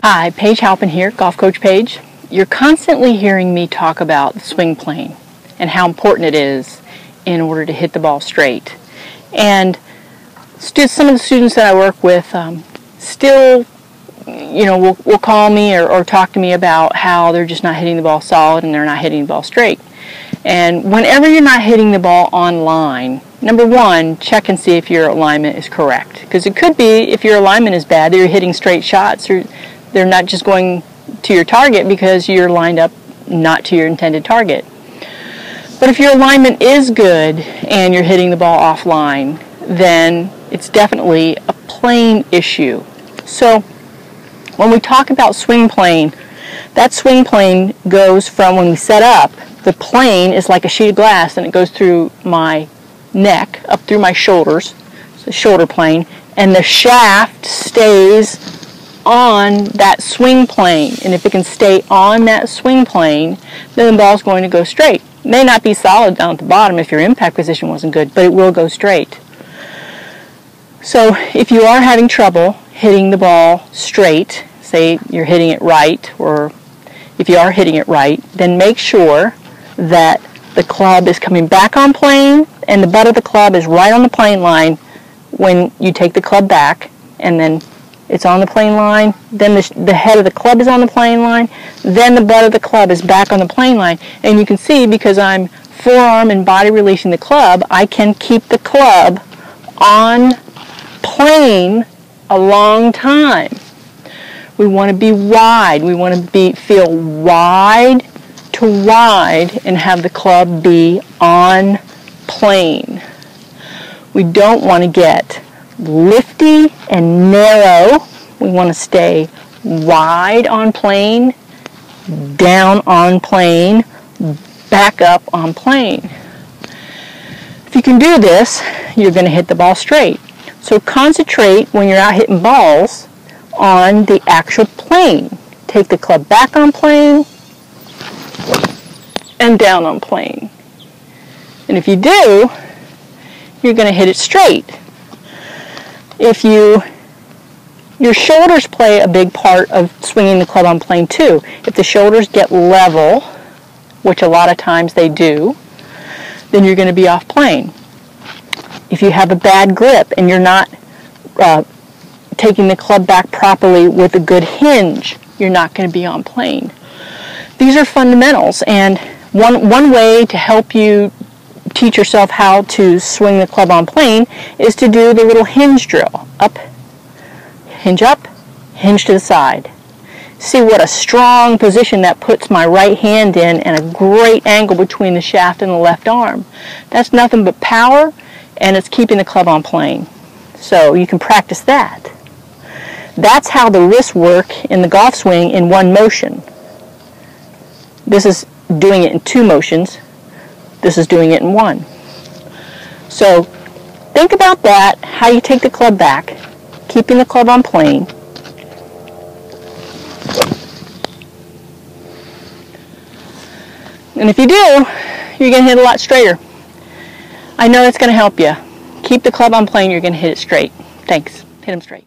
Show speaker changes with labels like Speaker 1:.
Speaker 1: Hi, Paige Halpin here, Golf Coach Paige. You're constantly hearing me talk about the swing plane and how important it is in order to hit the ball straight. And some of the students that I work with still, will call me or talk to me about how they're just not hitting the ball solid and they're not hitting the ball straight. And whenever you're not hitting the ball on line, number one, check and see if your alignment is correct. Because it could be, if your alignment is bad, that you're hitting straight shots, or they're not just going to your target because you're lined up not to your intended target. But if your alignment is good and you're hitting the ball offline, then it's definitely a plane issue. So when we talk about swing plane, that swing plane goes from when we set up, the plane is like a sheet of glass and it goes through my neck, up through my shoulders, it's the shoulder plane, and the shaft stays on that swing plane. And if it can stay on that swing plane, then the ball's going to go straight. It may not be solid down at the bottom if your impact position wasn't good, but it will go straight. So if you are having trouble hitting the ball straight, say you're hitting it right, or if you are hitting it right, then make sure that the club is coming back on plane and the butt of the club is right on the plane line when you take the club back, and then it's on the plane line, then the head of the club is on the plane line, then the butt of the club is back on the plane line. And you can see, because I'm forearm and body releasing the club, I can keep the club on plane a long time. We want to be wide. We want to feel wide to wide and have the club be on plane. We don't want to get lifty and narrow. We want to stay wide on plane, down on plane, back up on plane. If you can do this, you're going to hit the ball straight. So concentrate when you're out hitting balls on the actual plane. Take the club back on plane and down on plane. And if you do, you're going to hit it straight. If your shoulders play a big part of swinging the club on plane too. If the shoulders get level, which a lot of times they do, then you're going to be off plane. If you have a bad grip and you're not taking the club back properly with a good hinge, you're not going to be on plane. These are fundamentals, and one way to help you teach yourself how to swing the club on plane is to do the little hinge drill. Up, hinge to the side. See what a strong position that puts my right hand in, and a great angle between the shaft and the left arm. That's nothing but power, and it's keeping the club on plane. So you can practice that. That's how the wrists work in the golf swing in one motion. This is doing it in two motions. This is doing it in one. So think about that, how you take the club back, keeping the club on plane. And if you do, you're going to hit a lot straighter. I know that's going to help you. Keep the club on plane, you're going to hit it straight. Thanks. Hit them straight.